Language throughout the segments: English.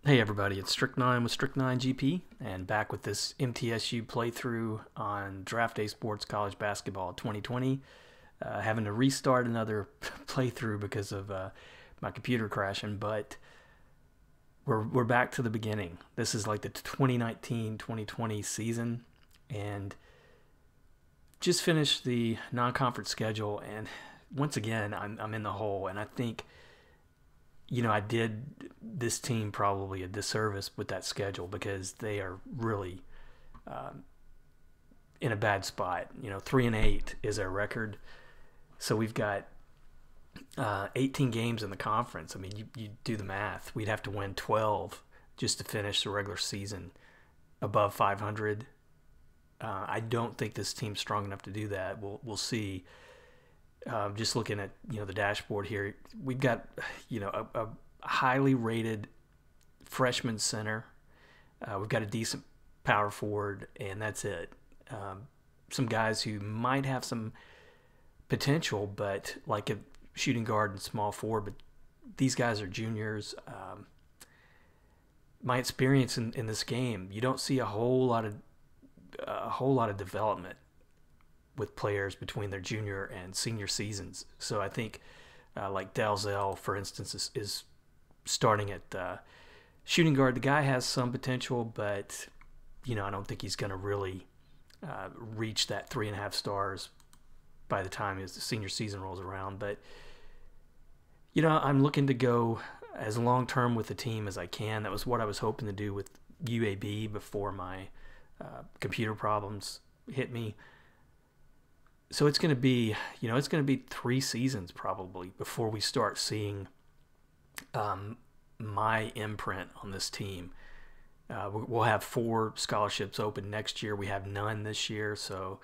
Hey everybody, it's Strict9 with Strict9 GP, and back with this MTSU playthrough on Draft Day Sports College Basketball 2020. Having to restart another playthrough because of my computer crashing, but we're back to the beginning. This is like the 2019-2020 season, and just finished the non-conference schedule, and once again I'm in the hole, and I think I did this team probably a disservice with that schedule because they are really in a bad spot. 3-8 is our record, so we've got 18 games in the conference. I mean, you do the math. We'd have to win 12 just to finish the regular season above 500. I don't think this team's strong enough to do that. We'll see. Just looking at the dashboard here, we've got a highly rated freshman center. We've got a decent power forward, and that's it. Some guys who might have some potential, but like a shooting guard and small forward, but these guys are juniors. My experience in this game, you don't see a whole lot of development with players between their junior and senior seasons. So I think like Dalzell, for instance, is starting at shooting guard. The guy has some potential, but I don't think he's going to really reach that 3.5 stars by the time his senior season rolls around. But I'm looking to go as long term with the team as I can. That was what I was hoping to do with UAB before my computer problems hit me. So it's going to be, it's going to be 3 seasons probably before we start seeing my imprint on this team. We'll have 4 scholarships open next year. We have none this year, so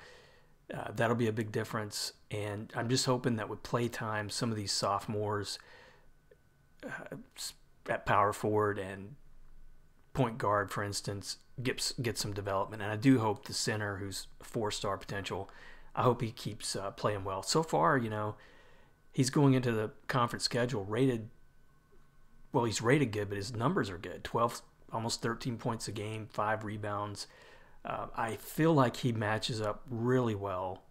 that'll be a big difference. And I'm just hoping that with play time, some of these sophomores at power forward and point guard, for instance, get some development. And I do hope the center, who's 4-star potential, I hope he keeps playing well. So far, he's going into the conference schedule rated, well, he's rated good, but his numbers are good. 12, almost 13 points a game, 5 rebounds. I feel like he matches up really well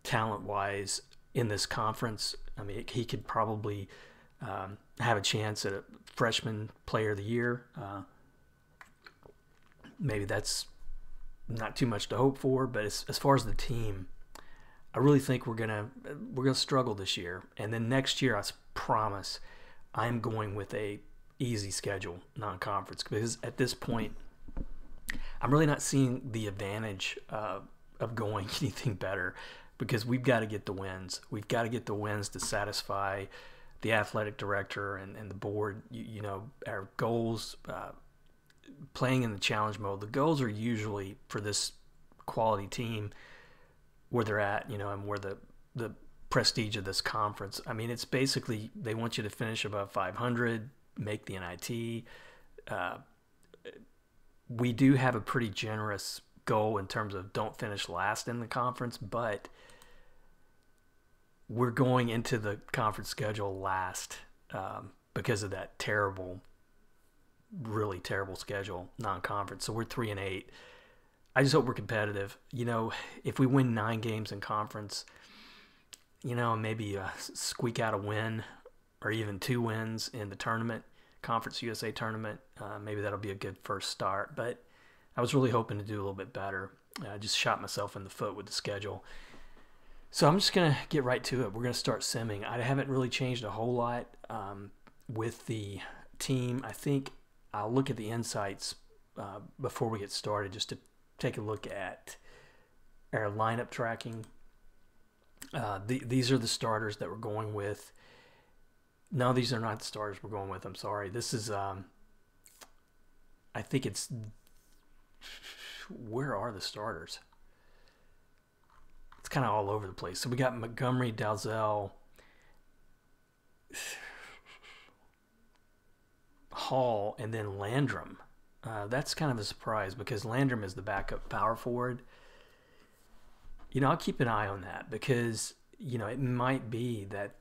talent-wise in this conference. I mean, he could probably have a chance at a freshman player of the year. Maybe that's not too much to hope for, but as far as the team, I really think we're gonna struggle this year. And then next year, I promise, I'm going with a easy schedule, non-conference, because at this point, I'm really not seeing the advantage of going anything better, because we've got to get the wins. We've got to get the wins to satisfy the athletic director and the board. Our goals. Playing in the challenge mode, the goals are usually for this quality team where they're at, and where the prestige of this conference. I mean, it's basically they want you to finish above 500, make the NIT. We do have a pretty generous goal in terms of don't finish last in the conference, but we're going into the conference schedule last because of that really terrible schedule, non-conference. So we're 3-8. I just hope we're competitive. If we win 9 games in conference, maybe squeak out a win or even 2 wins in the tournament, Conference USA tournament. Maybe that'll be a good first start. But I was really hoping to do a little bit better. I just shot myself in the foot with the schedule. So I'm just going to get right to it. We're going to start simming. I haven't really changed a whole lot with the team. I think I'll look at the insights before we get started, just to take a look at our lineup tracking. These are the starters that we're going with. No, these are not the starters we're going with. I'm sorry. This is, I think it's, where are the starters? It's kind of all over the place. So we got Montgomery, Dalzell, Hall, and then Landrum. That's kind of a surprise because Landrum is the backup power forward. I'll keep an eye on that because, it might be that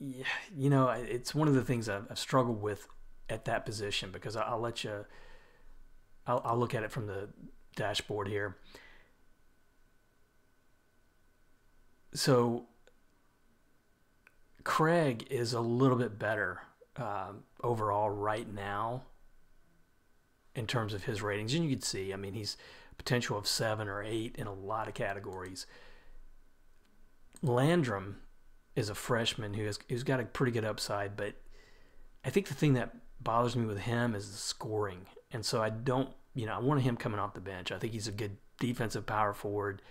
yeah, it's one of the things I've struggled with at that position because I'll let you. I'll look at it from the dashboard here. So Craig is a little bit better overall right now in terms of his ratings, and you can see. I mean, he's potential of 7 or 8 in a lot of categories. Landrum is a freshman who's got a pretty good upside, but I think the thing that bothers me with him is the scoring, and so I don't. I wanted him coming off the bench. I think he's a good defensive power forward.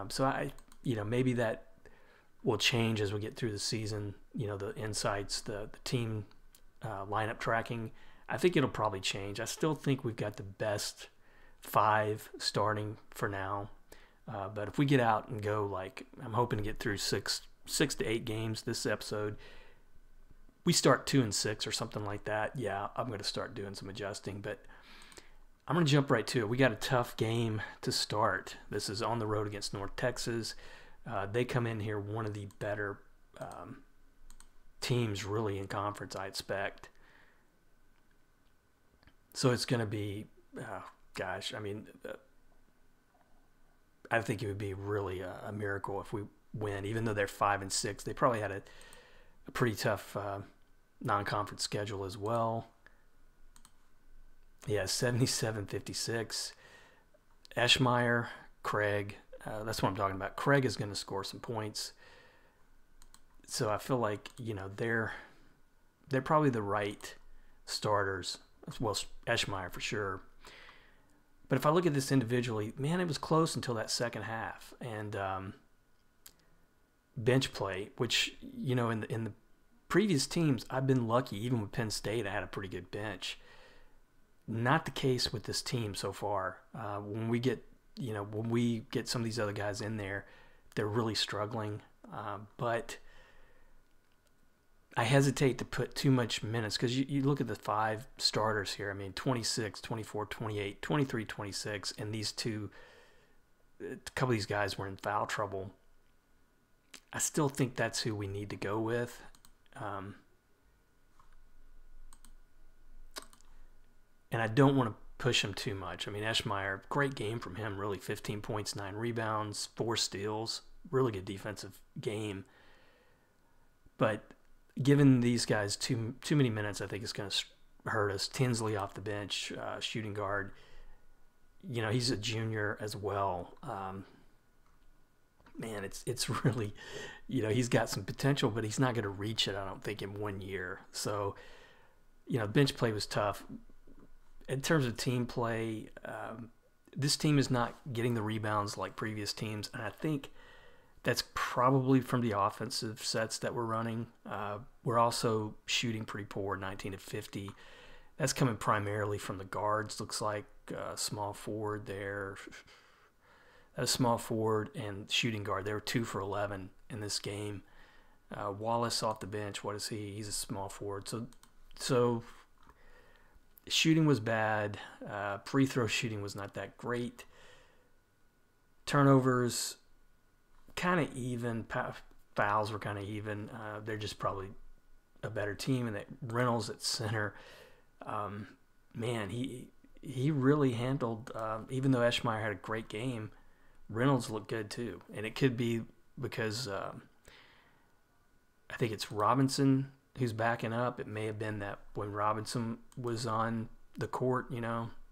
So maybe that will change as we get through the season. The insights, the team lineup tracking. I think it'll probably change. I still think we've got the best 5 starting for now. But if we get out and go, I'm hoping to get through 6 to 8 games this episode. We start 2-6 or something like that. Yeah, I'm going to start doing some adjusting, but I'm going to jump right to it. We got a tough game to start. This is on the road against North Texas. They come in here one of the better teams really in conference, I expect. So it's going to be, I think it would be really a miracle if we win. Even though they're 5-6, they probably had a pretty tough non-conference schedule as well. Yeah, 77-56. Eschmeyer, Craig, that's what I'm talking about. Craig is going to score some points. So I feel like, they're probably the right starters. Well, Eschmeyer for sure. But if I look at this individually, man, it was close until that second half. And bench play, which, in the previous teams, I've been lucky. Even with Penn State, I had a pretty good bench. Not the case with this team so far. When we get some of these other guys in there, they're really struggling. But I hesitate to put too much minutes because you look at the 5 starters here. I mean, 26, 24, 28, 23, 26, and a couple of these guys were in foul trouble. I still think that's who we need to go with. And I don't want to push him too much. I mean, Eschmeyer, great game from him, really. 15 points, 9 rebounds, 4 steals. Really good defensive game. But giving these guys too many minutes, I think is going to hurt us. Tinsley off the bench, shooting guard. He's a junior as well. Man, it's really, he's got some potential, but he's not going to reach it, I don't think, in 1 year. So, bench play was tough. In terms of team play, this team is not getting the rebounds like previous teams, and I think that's probably from the offensive sets that we're running. We're also shooting pretty poor, 19-50. That's coming primarily from the guards. Looks like small forward there. A small forward and shooting guard. They were 2 for 11 in this game. Wallace off the bench. What is he? He's a small forward. So shooting was bad. Free throw shooting was not that great. Turnovers kind of even. Fouls were kind of even. They're just probably a better team. And that Reynolds at center, man, he really handled. Even though Eschmeyer had a great game, Reynolds looked good too. And it could be because I think it's Robinson who's backing up. It may have been that when Robinson was on the court,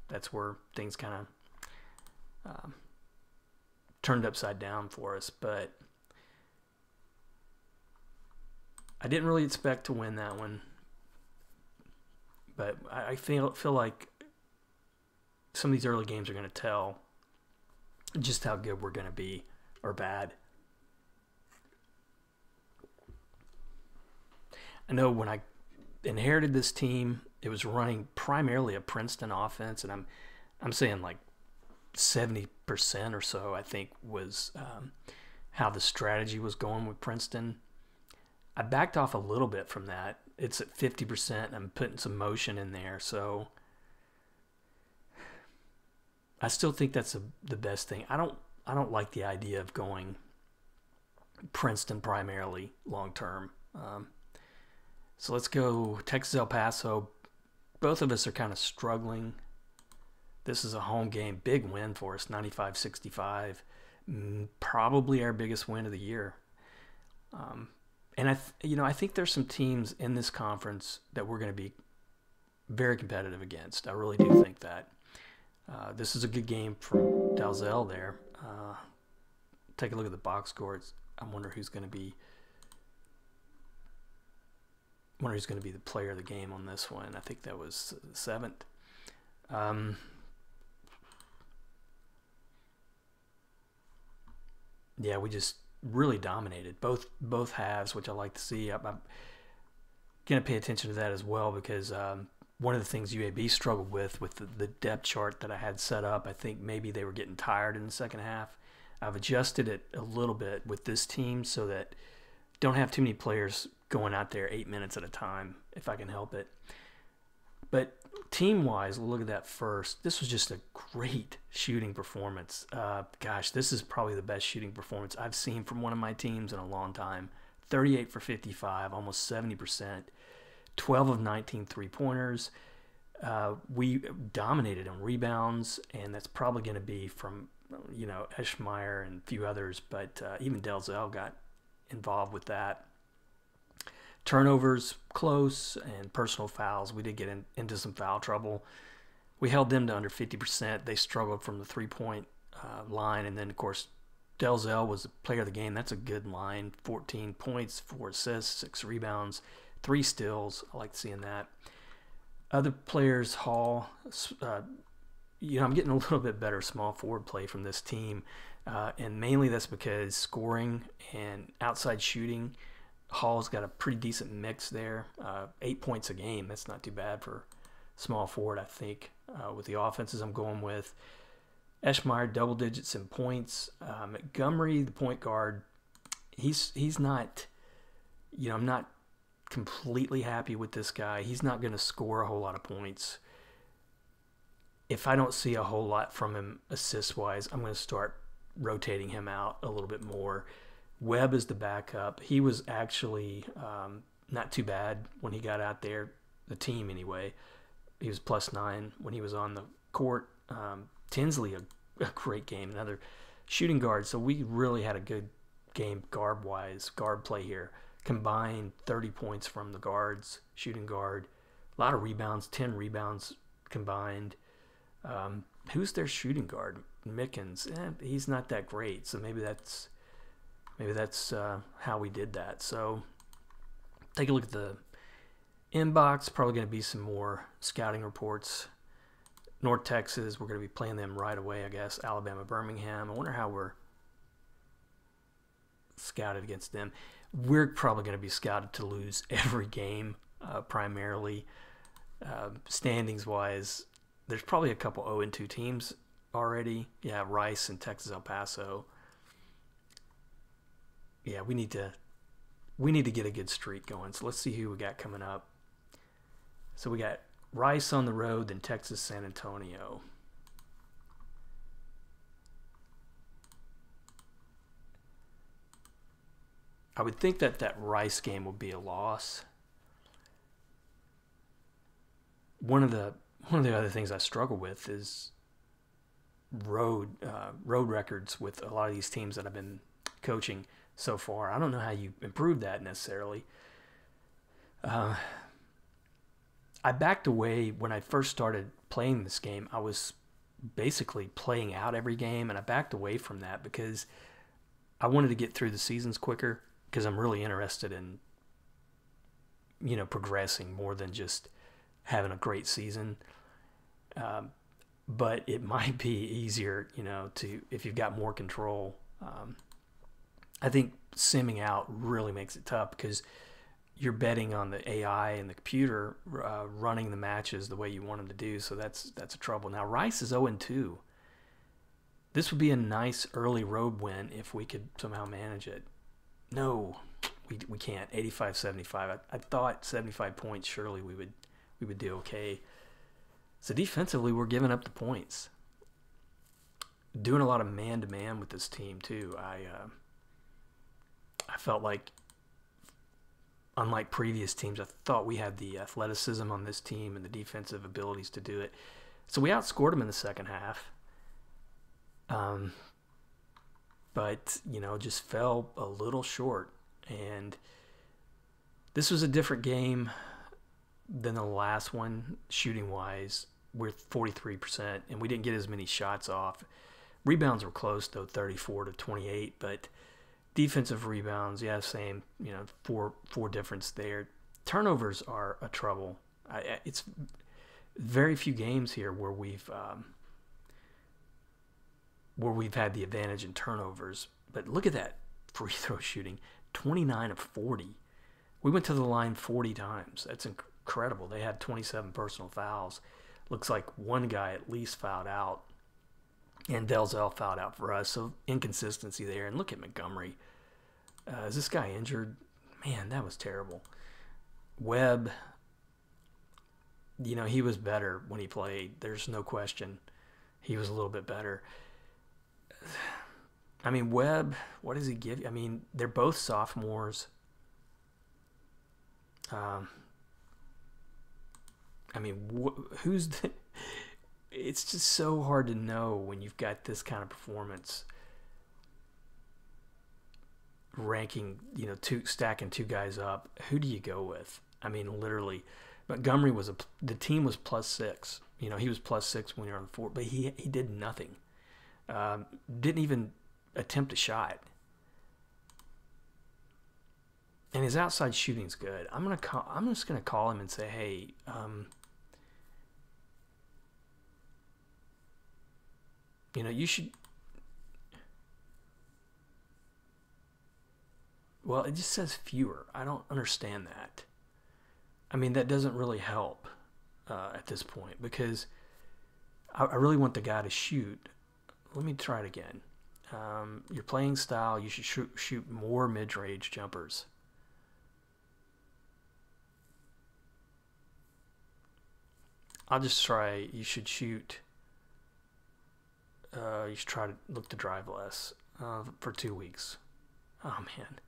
that's where things kind of turned upside down for us. But I didn't really expect to win that one. But I feel like some of these early games are going to tell just how good we're going to be or bad. I know when I inherited this team, it was running primarily a Princeton offense, and I'm saying like 70% or so, I think, was how the strategy was going with Princeton. I backed off a little bit from that. It's at 50%. I'm putting some motion in there, so I still think that's the best thing. I don't like the idea of going Princeton primarily long term. So let's go Texas El Paso. Both of us are kind of struggling. This is a home game, big win for us, 95-65. Probably our biggest win of the year. And I think there's some teams in this conference that we're going to be very competitive against. I really do think that. This is a good game for Dalzell there. Take a look at the box scores. I wonder who's going to be the player of the game on this one. I think that was the 7th. Yeah, we just really dominated both halves, which I like to see. I'm going to pay attention to that as well because one of the things UAB struggled with the depth chart that I had set up, I think maybe they were getting tired in the second half. I've adjusted it a little bit with this team so that don't have too many players going out there 8 minutes at a time if I can help it. But team-wise, we'll look at that first. This was just a great shooting performance. Gosh, this is probably the best shooting performance I've seen from one of my teams in a long time. 38 for 55, almost 70%. 12 of 19 three-pointers. We dominated on rebounds, and that's probably going to be from, Eschmeyer and a few others, but even Dalzell got involved with that. Turnovers, close, and personal fouls. We did get into some foul trouble. We held them to under 50%. They struggled from the three-point line, and then, of course, Dalzell was the player of the game. That's a good line. 14 points, 4 assists, 6 rebounds, 3 steals. I like seeing that. Other players, Hall, I'm getting a little bit better small forward play from this team, and mainly that's because scoring and outside shooting, Hall's got a pretty decent mix there. 8 points a game. That's not too bad for small forward, I think, with the offenses I'm going with. Eschmeyer, double digits in points. Montgomery, the point guard, he's not, I'm not completely happy with this guy. He's not going to score a whole lot of points. If I don't see a whole lot from him assist-wise, I'm going to start rotating him out a little bit more. Webb is the backup. He was actually not too bad when he got out there, the team anyway. He was +9 when he was on the court. Tinsley, a great game, another shooting guard. So we really had a good game guard play here. Combined 30 points from the guards, shooting guard. A lot of rebounds, 10 rebounds combined. Who's their shooting guard? Mickens. He's not that great, so maybe that's how we did that. So take a look at the inbox. Probably going to be some more scouting reports. North Texas, we're going to be playing them right away, I guess. Alabama, Birmingham. I wonder how we're scouted against them. We're probably going to be scouted to lose every game, primarily. Standings-wise, there's probably a couple 0-2 teams already. Yeah, Rice and Texas El Paso. Yeah, we need to get a good streak going. So let's see who we got coming up. So we got Rice on the road, then Texas, San Antonio. I would think that Rice game would be a loss. One of the other things I struggle with is road records with a lot of these teams that I've been coaching so far. I don't know how you improve that necessarily. I backed away when I first started playing this game. I was basically playing out every game, and I backed away from that because I wanted to get through the seasons quicker because I'm really interested in, progressing more than just having a great season. But it might be easier, if you've got more control. I think simming out really makes it tough because you're betting on the AI and the computer running the matches the way you want them to do, so that's a trouble. Now, Rice is 0-2. This would be a nice early road win if we could somehow manage it. No, we can't. 85-75. I thought 75 points, surely we would do okay. So defensively, we're giving up the points. Doing a lot of man-to-man with this team, too. I felt like unlike previous teams, I thought we had the athleticism on this team and the defensive abilities to do it. So we outscored them in the second half. But, just fell a little short. And this was a different game than the last one, shooting-wise. We're 43%, and we didn't get as many shots off. Rebounds were close, though, 34 to 28, but defensive rebounds, yeah, same, four difference there. Turnovers are a trouble. It's very few games here where we've had the advantage in turnovers. But look at that free throw shooting, 29 of 40. We went to the line 40 times. That's incredible. They had 27 personal fouls. Looks like one guy at least fouled out. And Delzell fouled out for us. So inconsistency there. And look at Montgomery. Is this guy injured? Man, that was terrible. Webb, he was better when he played. There's no question. He was a little bit better. I mean, Webb, what does he give you? I mean, they're both sophomores. Who's the... It's just so hard to know when you've got this kind of performance. Ranking, stacking two guys up. Who do you go with? I mean, literally. Montgomery the team was +6. He was +6 when you're on the floor, but he did nothing. Didn't even attempt a shot. And his outside shooting's good. I'm just gonna call him and say, hey, you should. Well, it just says fewer. I don't understand that. I mean, that doesn't really help at this point because I really want the guy to shoot. Let me try it again. Your playing style, you should shoot more mid-range jumpers. I'll just try. You should shoot. You should try to look to drive less for 2 weeks. Oh man.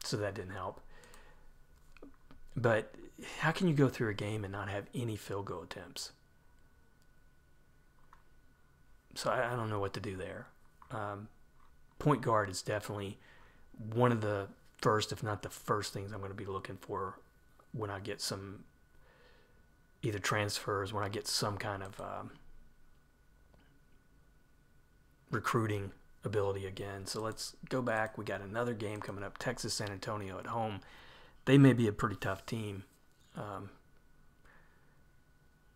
So that didn't help. But how can you go through a game and not have any field goal attempts? So I don't know what to do there. Point guard is definitely one of the first, if not the first things I'm going to be looking for when I get some either transfers, when I get some kind of recruiting ability again. So let's go back. We got another game coming up. Texas San Antonio at home. They may be a pretty tough team. I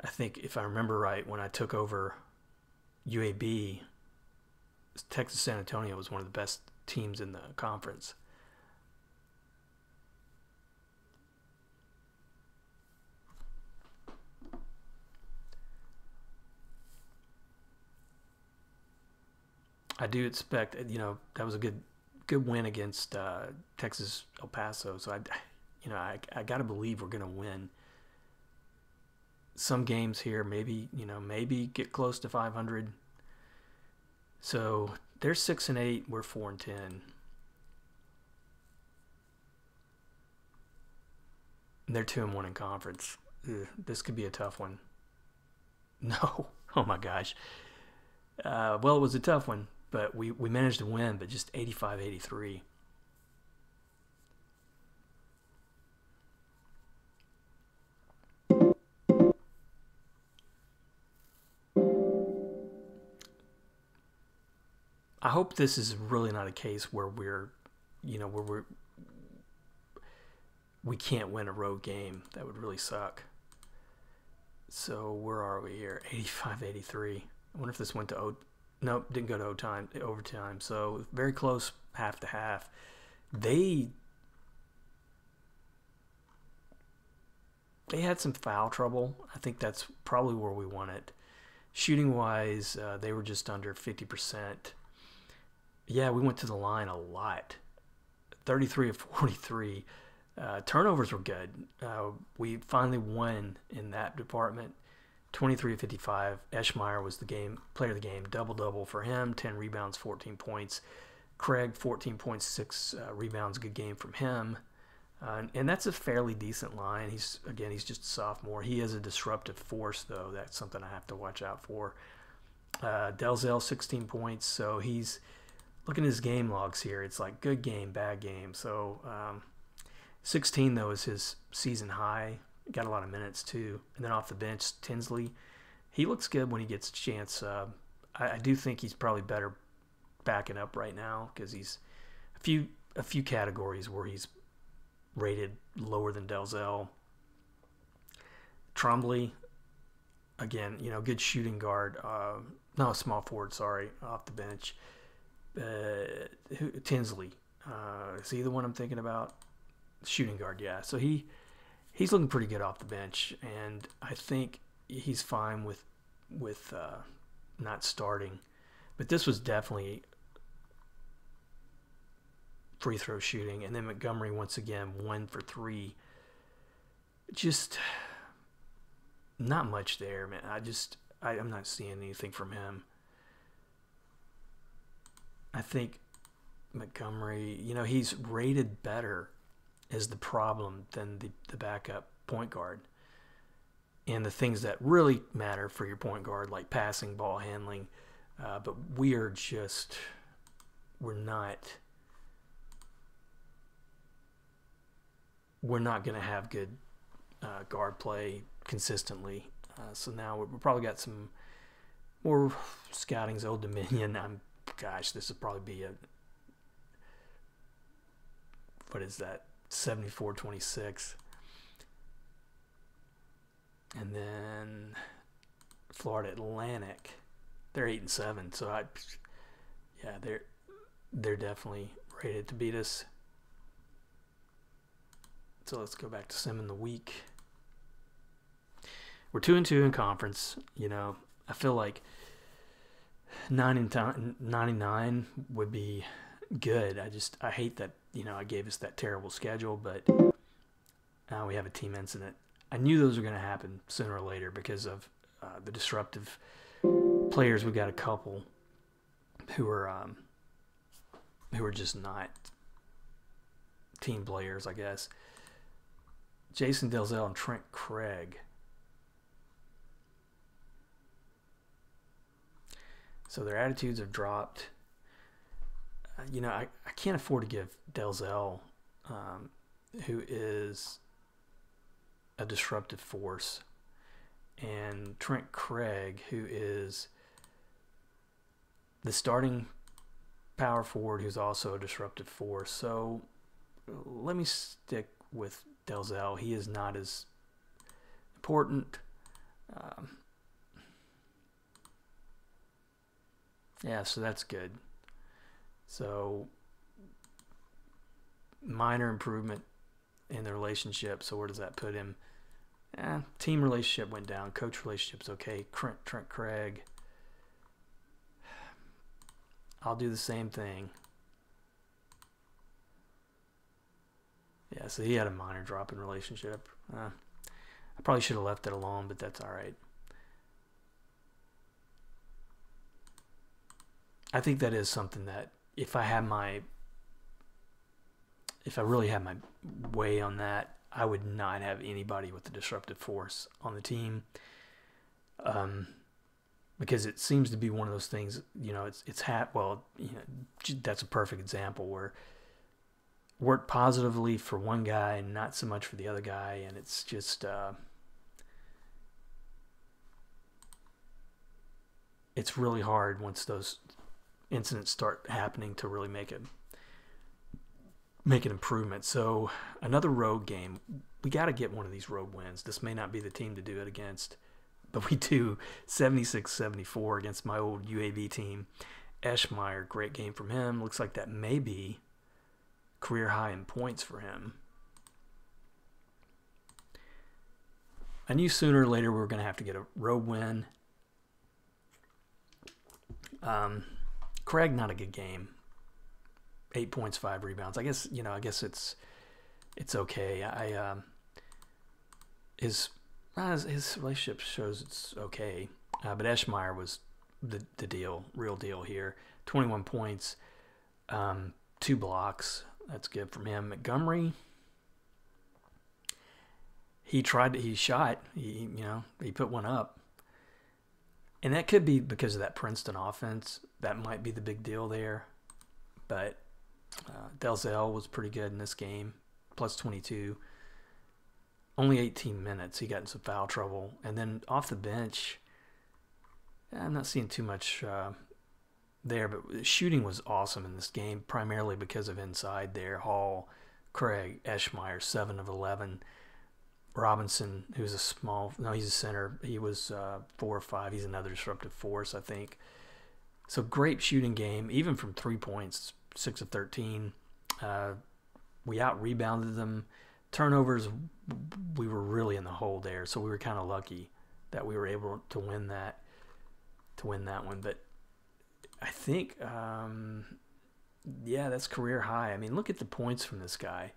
think if I remember right, when I took over UAB, Texas San Antonio was one of the best teams in the conference. I do expect, that was a good win against Texas El Paso. So I got to believe we're going to win some games here. Maybe get close to 500. So they're 6-8. We're 4-10. And they're 2-1 in conference. Ugh, this could be a tough one. No. Oh my gosh. Well, it was a tough one. But we managed to win, but just 85-83. I hope this is really not a case where we can't win a road game. That would really suck. So where are we here? 85-83. I wonder if this went to Nope, didn't go to overtime. So very close, half to half. They had some foul trouble. I think that's probably where we won it. Shooting wise, they were just under 50%. Yeah, we went to the line a lot. 33 of 43. Turnovers were good. We finally won in that department. 23 of 55. Eschmeyer was the player of the game. Double-double for him. 10 rebounds, 14 points. Craig, 14.6 rebounds, good game from him. And that's a fairly decent line. He's just a sophomore. He is a disruptive force, though. That's something I have to watch out for. Delzell, 16 points. So he's looking at his game logs here. It's like good game, bad game. So 16, though, is his season high. Got a lot of minutes, too. And then off the bench, Tinsley. He looks good when he gets a chance. I do think he's probably better backing up right now because he's a few categories where he's rated lower than Delzell. Trombley, again, good shooting guard. No, small forward, sorry, off the bench. Tinsley, is he the one I'm thinking about? Shooting guard, yeah. So he's looking pretty good off the bench, and I think he's fine with not starting. But this was definitely free throw shooting. And then Montgomery, once again, 1 for 3. Just not much there, man. I'm not seeing anything from him. I think Montgomery, he's rated better as the problem than the backup point guard. And the things that really matter for your point guard, like passing, ball handling. But we're not going to have good guard play consistently. So now we've probably got some more scouting's Old Dominion. This would probably be what is that? 74-26. And then Florida Atlantic, they're 8-7. So they're definitely rated to beat us. So let's go back to Sim in the week. We're 2-2 in conference. I feel like 99 would be good. I hate that I gave us that terrible schedule, but now we have a team incident. I knew those were going to happen sooner or later because of the disruptive players. We got a couple who are just not team players, I guess. Jason Delzell and Trent Craig. So their attitudes have dropped. I can't afford to give Delzell, who is a disruptive force, and Trent Craig, who is the starting power forward, who's also a disruptive force. So let me stick with Delzell. He is not as important. So that's good. So minor improvement in the relationship. So where does that put him? Team relationship went down. Coach relationship's okay. Trent Craig. I'll do the same thing. So he had a minor drop in relationship. I probably should have left it alone, but that's all right. I think that is something that if I really had my way on that, I would not have anybody with the disruptive force on the team. Because it seems to be one of those things, that's a perfect example where work positively for one guy and not so much for the other guy, and it's just it's really hard once those incidents start happening to really make an improvement. So another road game, we got to get one of these road wins. This may not be the team to do it against, but we do. 76-74 against my old UAB team. Eschmeyer, great game from him. Looks like that may be career high in points for him. I knew sooner or later we were going to have to get a road win. Craig, not a good game. 8 points, 5 rebounds. I guess it's okay. His relationship shows it's okay. But Eschmeyer was the real deal here. 21 points. 2 blocks. That's good from him. Montgomery, he shot. He put one up. And that could be because of that Princeton offense. That might be the big deal there. But Delzell was pretty good in this game, plus 22. Only 18 minutes. He got in some foul trouble. And then off the bench, I'm not seeing too much there, but shooting was awesome in this game, primarily because of inside there. Hall, Craig, Eschmeyer, 7 of 11. Robinson, who's he's a center. He was 4 or 5. He's another disruptive force, I think. So great shooting game, even from 3 points, 6 of 13. We out-rebounded them. Turnovers, we were really in the hole there, so we were kind of lucky that we were able to win that one. But I think, that's career high. I mean, look at the points from this guy.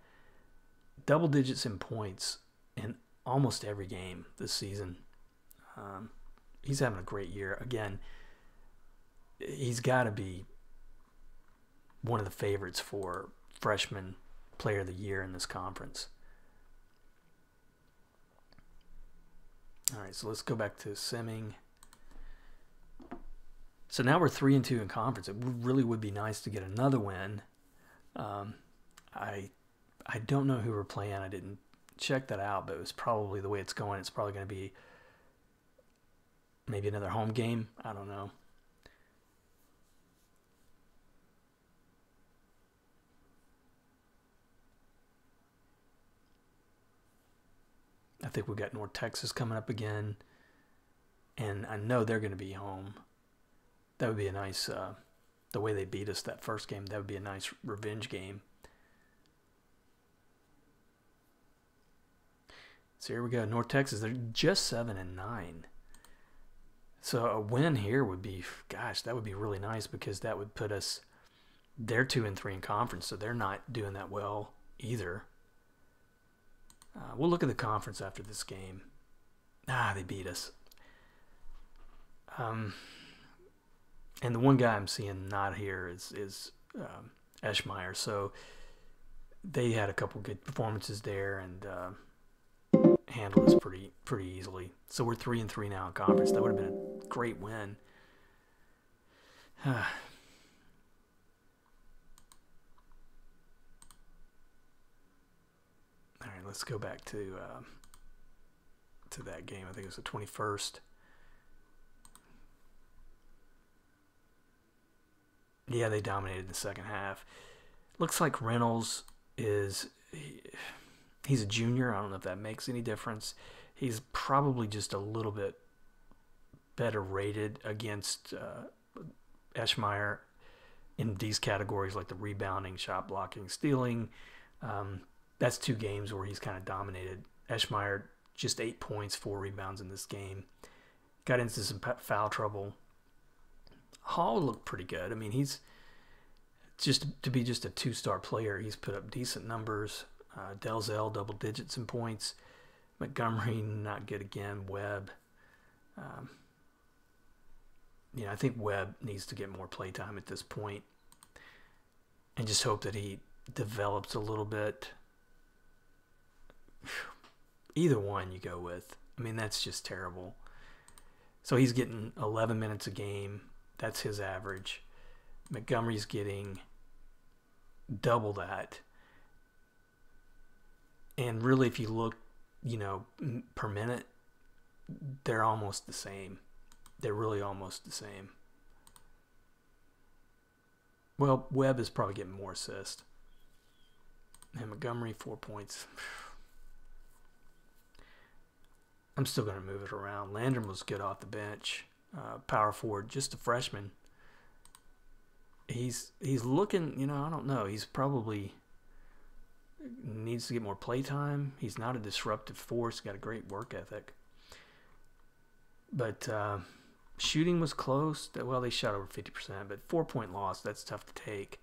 Double digits in points in almost every game this season. He's having a great year. Again, he's got to be one of the favorites for freshman player of the year in this conference. All right, so let's go back to simming. So now we're 3-2 in conference. It really would be nice to get another win. I don't know who we're playing. I didn't check that out, but it was probably the way it's going. It's probably going to be maybe another home game. I don't know. I think we got North Texas coming up again, and I know they're going to be home. That would be a nice, the way they beat us that first game, that would be a nice revenge game. So here we go, North Texas. They're just 7-9. So a win here would be, gosh, that would be really nice because that would put us, they're 2-3 in conference, so they're not doing that well either. We'll look at the conference after this game. They beat us. And the one guy I'm seeing not here is Eschmeyer. So they had a couple good performances there and handled us pretty easily. So we're 3-3 now in conference. That would have been a great win. All right, let's go back to that game. I think it was the 21st. Yeah, they dominated the second half. Looks like Reynolds he's a junior. I don't know if that makes any difference. He's probably just a little bit better rated against Eschmeyer in these categories like the rebounding, shot blocking, stealing. That's 2 games where he's kind of dominated. Eschmeyer, just 8 points, 4 rebounds in this game. Got into some foul trouble. Hall looked pretty good. I mean, he's just to be just a 2-star player. He's put up decent numbers. Delzell, double digits in points. Montgomery, not good again. Webb. I think Webb needs to get more playtime at this point and just hope that he develops a little bit. Either one you go with. I mean, that's just terrible. So he's getting 11 minutes a game. That's his average. Montgomery's getting double that. And really, if you look, per minute, they're almost the same. They're really almost the same. Well, Webb is probably getting more assists. And Montgomery, 4 points. I'm still going to move it around. Landrum was good off the bench. Power forward, just a freshman. He's looking, I don't know. He's probably needs to get more playtime. He's not a disruptive force. Got a great work ethic. But shooting was close. Well, they shot over 50%, but 4-point loss, that's tough to take.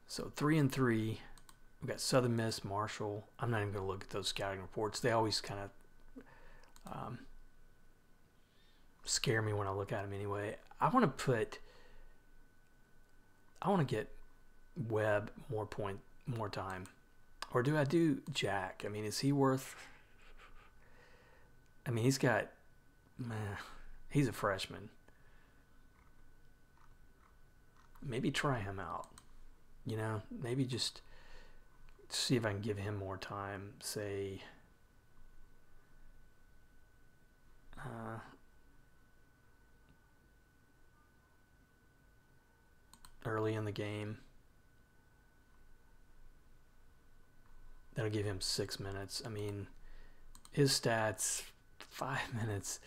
So 3-3. We've got Southern Miss, Marshall. I'm not even going to look at those scouting reports. They always kind of scare me when I look at him anyway. I want to get Webb more time. Or do I do Jack? I mean, is he worth... I mean, he's a freshman. Maybe try him out. Maybe just see if I can give him more time. Say, early in the game. That'll give him 6 minutes. I mean, his stats, 5 minutes.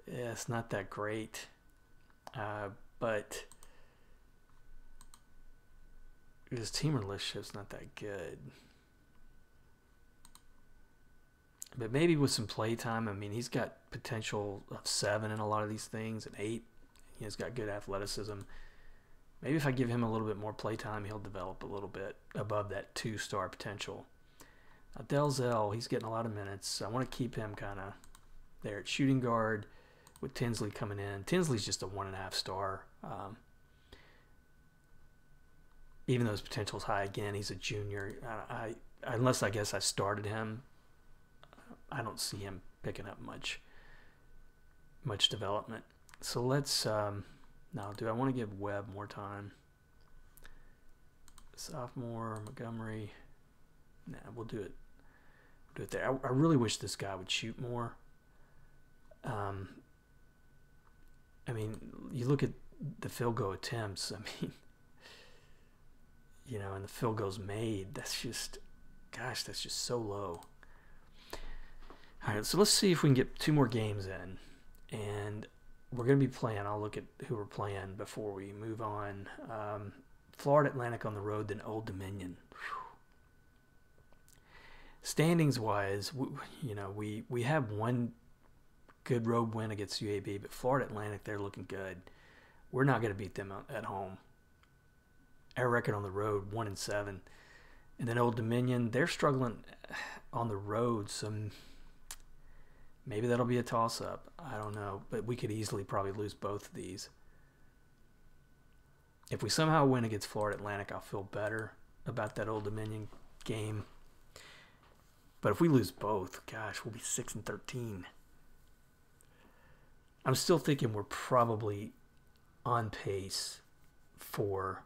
Yeah, it's not that great. But his team relationship's not that good. But maybe with some play time, I mean, he's got potential of 7 in a lot of these things, and 8. He's got good athleticism. Maybe if I give him a little bit more play time, he'll develop a little bit above that 2-star potential. Now, Delzell, he's getting a lot of minutes. I want to keep him kind of there at shooting guard with Tinsley coming in. Tinsley's just a 1.5 star. Even though his potential is high, again, he's a junior. Unless I guess I started him, I don't see him picking up much development. So let's now. Do I want to give Webb more time? Sophomore Montgomery. Nah, we'll do it. We'll do it there. I really wish this guy would shoot more. I mean, you look at the field goal attempts. I mean, and the field goals made. That's just so low. All right, so let's see if we can get 2 more games in, and we're going to be playing. I'll look at who we're playing before we move on. Florida Atlantic on the road, then Old Dominion. Whew. Standings wise, we have one good road win against UAB, but Florida Atlantic, they're looking good. We're not going to beat them at home. Our record on the road, 1-7. And then Old Dominion, they're struggling on the road, so maybe that'll be a toss-up. I don't know, but we could easily probably lose both of these. If we somehow win against Florida Atlantic, I'll feel better about that Old Dominion game. But if we lose both, gosh, we'll be 6-13. I'm still thinking we're probably on pace for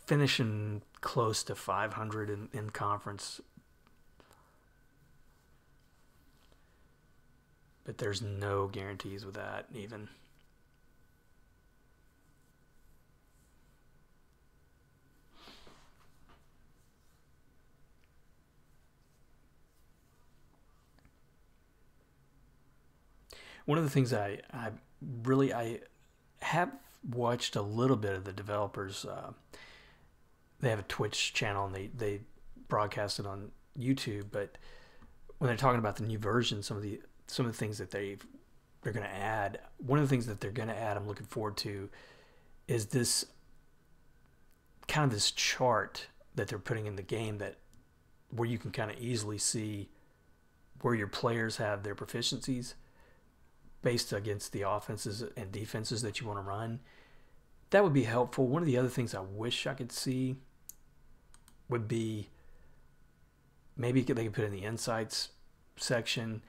finishing close to 500 in conference. But there's no guarantees with that even. One of the things I have watched a little bit of the developers. They have a Twitch channel and they broadcast it on YouTube. But when they're talking about the new version, some of the things that they're going to add. One of the things that they're going to add, I'm looking forward to, is this kind of this chart that they're putting in the game where you can kind of easily see where your players have their proficiencies based against the offenses and defenses that you want to run. That would be helpful. One of the other things I wish I could see would be maybe they could put in the insights section,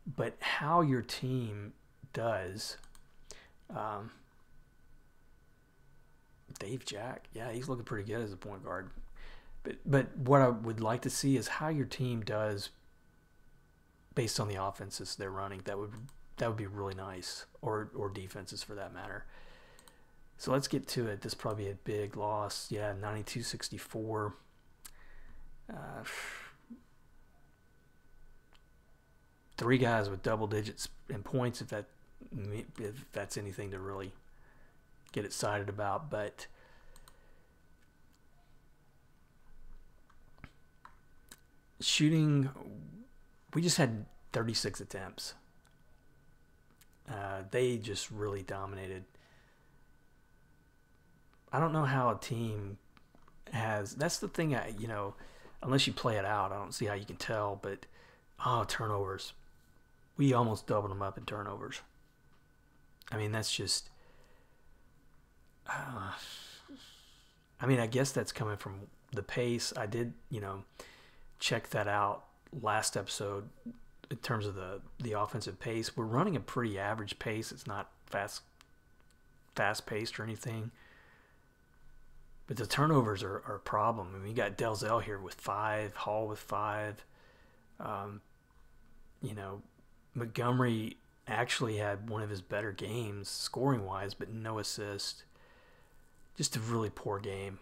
but how your team does. Dave Jack, yeah, he's looking pretty good as a point guard. But what I would like to see is how your team does based on the offenses they're running. That would be really nice, or defenses for that matter. So let's get to it. This is probably a big loss. Yeah, 92-64. 3 guys with double digits in points, if that's anything to really get excited about. But shooting, we just had 36 attempts. They just really dominated. I don't know how a team has. That's the thing. Unless you play it out, I don't see how you can tell. But turnovers. we almost doubled them up in turnovers. I mean, that's just. I mean, I guess that's coming from the pace. I did, check that out last episode in terms of the offensive pace. We're running a pretty average pace. It's not fast paced or anything. But the turnovers are a problem. I mean, you got Delzell here with 5, Hall with 5. Montgomery actually had one of his better games scoring wise, but no assist. Just a really poor game.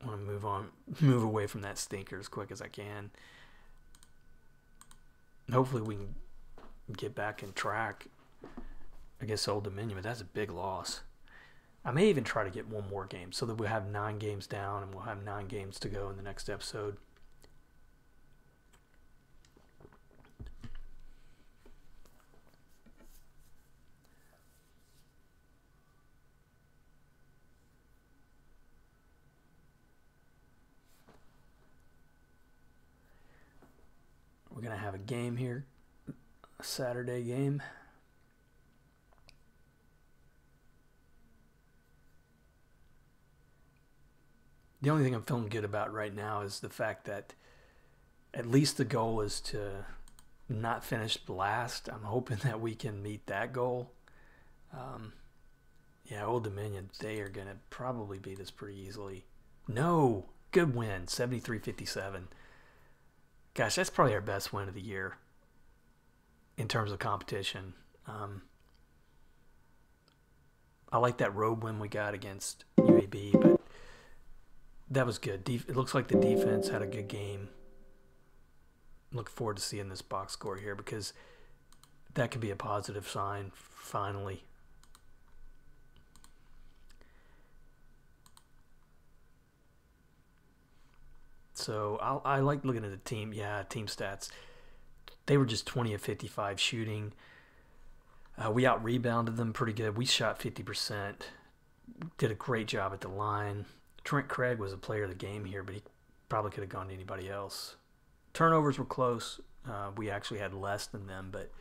I want to move away from that stinker as quick as I can. And hopefully we can get back in track against Old Dominion, but that's a big loss. I may even try to get one more game so that we'll have 9 games down and we'll have 9 games to go in the next episode. We're going to have a game here, a Saturday game. The only thing I'm feeling good about right now is the fact that at least the goal is to not finish last. I'm hoping that we can meet that goal. Old Dominion, they are going to probably beat us pretty easily. No, good win, 73-57. Gosh, that's probably our best win of the year in terms of competition. I like that road win we got against UAB, but that was good. It looks like the defense had a good game. Look forward to seeing this box score here because that could be a positive sign finally. So I like looking at the team. Yeah, team stats. They were just 20 of 55 shooting. We out-rebounded them pretty good. We shot 50%. Did a great job at the line. Trent Craig was a player of the game here, but he probably could have gone to anybody else. Turnovers were close. We actually had less than them, but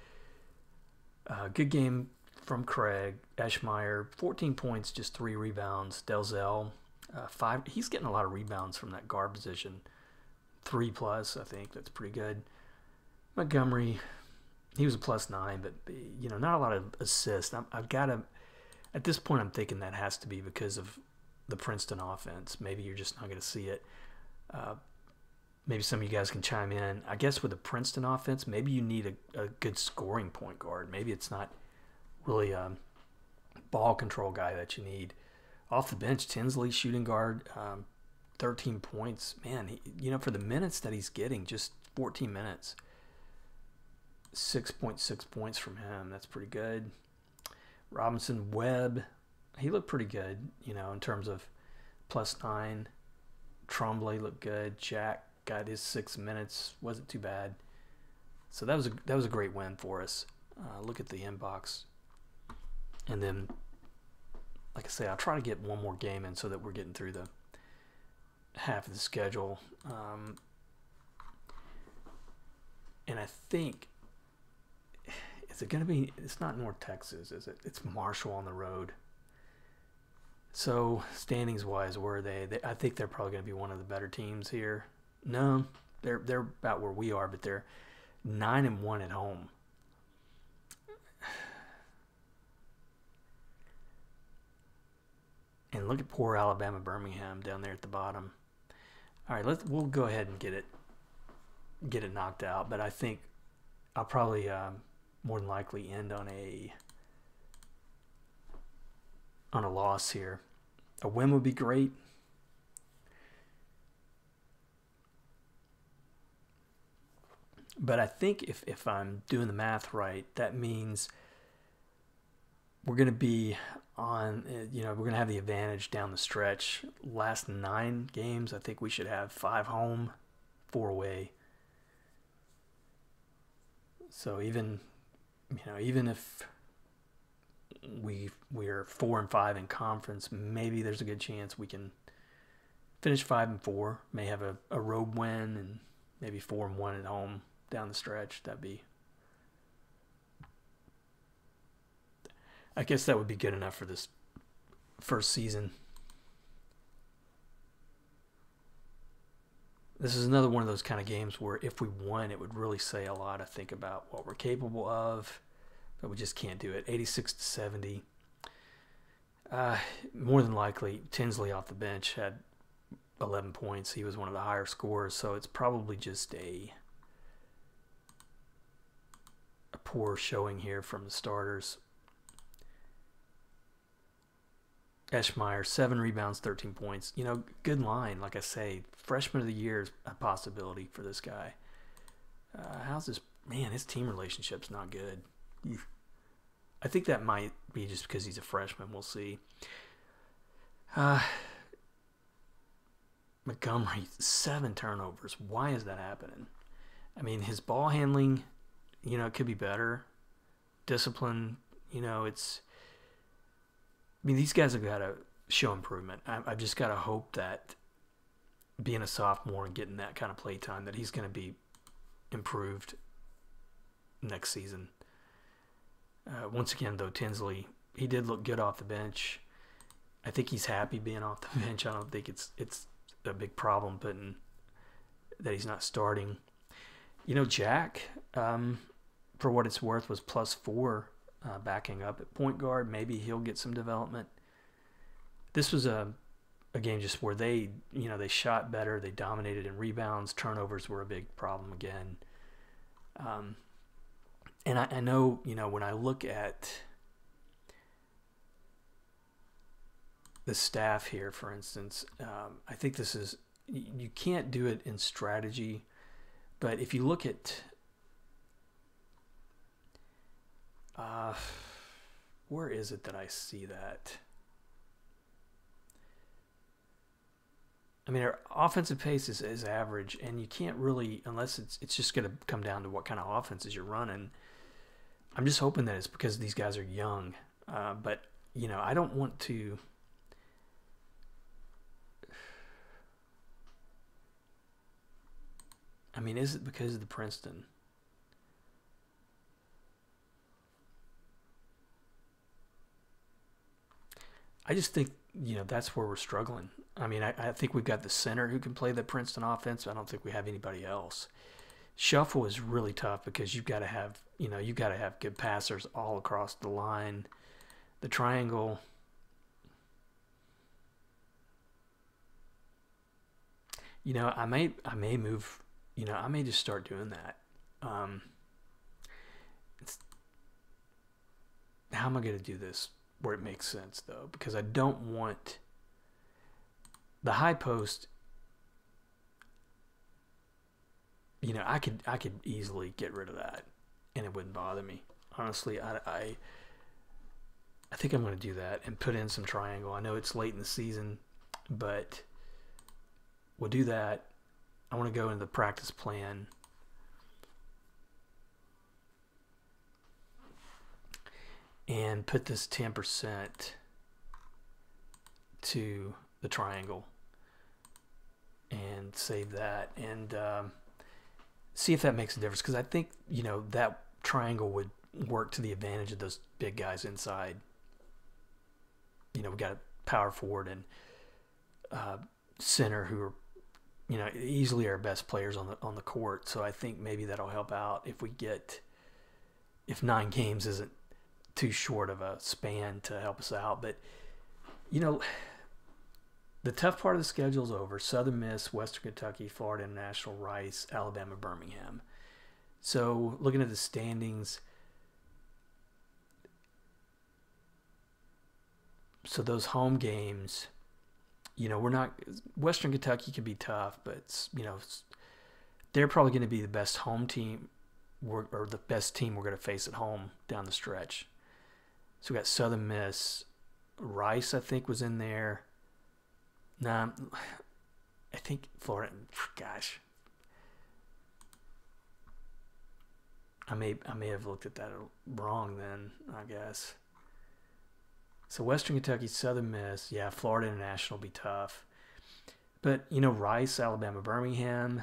good game from Craig. Eschmeyer, 14 points, just 3 rebounds. Delzell, 5. He's getting a lot of rebounds from that guard position. 3+, I think. That's pretty good. Montgomery, he was a +9, but not a lot of assists. I've got to. At this point, I'm thinking that has to be because of the Princeton offense. Maybe you're just not going to see it. Maybe some of you guys can chime in. I guess with the Princeton offense, maybe you need a good scoring point guard. Maybe it's not really a ball control guy that you need. Off the bench, Tinsley, shooting guard, 13 points. Man, for the minutes that he's getting, just 14 minutes. 6.6 points from him. That's pretty good. Robinson, Webb, he looked pretty good, in terms of +9. Tremblay looked good. Jack got his 6 minutes. Wasn't too bad. So that was a great win for us. Look at the inbox. And then, like I say, I'll try to get one more game in so that we're getting through the half of the schedule. And I think, is it going to be, it's not North Texas, is it? It's Marshall on the road. So, standings-wise, where are they? I think they're probably going to be one of the better teams here. No, they're about where we are, but they're 9-1 at home. And look at poor Alabama Birmingham down there at the bottom. All right, we'll go ahead and get it knocked out. But I think I'll probably more than likely end on a loss here. A win would be great. But I think if I'm doing the math right, that means we're going to be on, we're going to have the advantage down the stretch. Last 9 games, I think we should have 5 home, 4 away. So even if we're 4-5 in conference, maybe there's a good chance we can finish 5-4. May have a road win and maybe 4-1 at home. down the stretch. I guess that would be good enough for this first season. This is another one of those kind of games where if we won, it would really say a lot, I think, about what we're capable of, but we just can't do it. 86-70. More than likely, Tinsley off the bench had 11 points. He was one of the higher scorers, so it's probably just a poor showing here from the starters. Eschmeyer, 7 rebounds, 13 points. You know, good line. Like I say, freshman of the year is a possibility for this guy. How's this? Man, his team relationship's not good. I think that might be just because he's a freshman. We'll see. Montgomery, 7 turnovers. Why is that happening? I mean, his ball handling, you know, it could be better. Discipline, you know, I mean, these guys have got to show improvement. I've just got to hope that being a sophomore and getting that kind of play time, that he's going to be improved next season. Once again, though, Tinsley, he did look good off the bench. I think he's happy being off the bench. I don't think it's a big problem that he's not starting. You know, Jack, for what it's worth, was +4 backing up at point guard. Maybe he'll get some development. This was a game just where they shot better. They dominated in rebounds. Turnovers were a big problem again. And I know, you know, when I look at the staff here, for instance, I think this is, you can't do it in strategy, but if you look at, where is it that I see that? I mean, our offensive pace is average, and you can't really, unless it's just going to come down to what kind of offenses you're running. I'm just hoping that it's because these guys are young. But, you know, I don't want to... I mean, is it because of the Princeton? I just think, you know, that's where we're struggling. I mean, I think we've got the center who can play the Princeton offense. I don't think we have anybody else. Shuffle is really tough because you've got to have, you know, you've got to have good passers all across the line. The triangle, you know, I may move, you know, I may just start doing that. How am I going to do this where it makes sense, though? Because I don't want the high post. You know, I could easily get rid of that, and it wouldn't bother me. Honestly, I think I'm going to do that and put in some triangle. I know it's late in the season, but we'll do that. I want to go into the practice plan. And put this 10% to the triangle and save that and see if that makes a difference. Because I think, you know, that triangle would work to the advantage of those big guys inside. You know, we got a power forward and center who are, you know, easily our best players on the court. So I think maybe that'll help out if 9 games isn't too short of a span to help us out. But, you know, the tough part of the schedule is over. Southern Miss, Western Kentucky, Florida International, Rice, Alabama, Birmingham. So looking at the standings, so those home games, you know, Western Kentucky can be tough, but, you know, they're probably going to be the best home team or the best team we're going to face at home down the stretch. So we got Southern Miss. Rice, I think, was in there. Nah, I think Florida. Gosh, I may have looked at that wrong then, I guess. So Western Kentucky, Southern Miss, yeah, Florida International will be tough. But, you know, Rice, Alabama, Birmingham.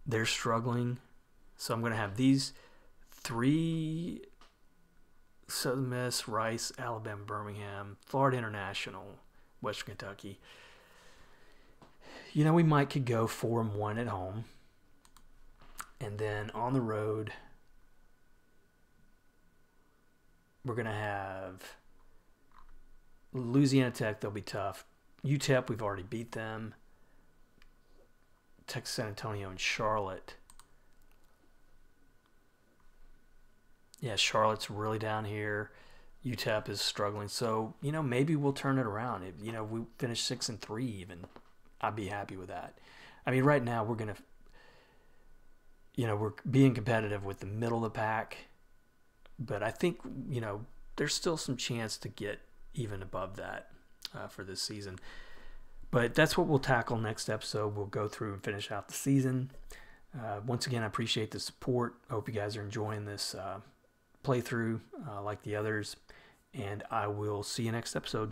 they're struggling. So I'm going to have these 3: Southern Miss, Rice, Alabama, Birmingham, Florida International, Western Kentucky. We might could go 4-1 at home. And then on the road, we're going to have Louisiana Tech. They'll be tough. UTEP, we've already beat them. Texas San Antonio and Charlotte. Yeah, Charlotte's really down here. UTEP is struggling. So, maybe we'll turn it around. If, we finish 6-3 even, I'd be happy with that. I mean, right now we're going to, we're being competitive with the middle of the pack. But I think, there's still some chance to get even above that for this season. But that's what we'll tackle next episode. We'll go through and finish out the season. Once again, I appreciate the support. I hope you guys are enjoying this playthrough like the others. And I will see you next episode.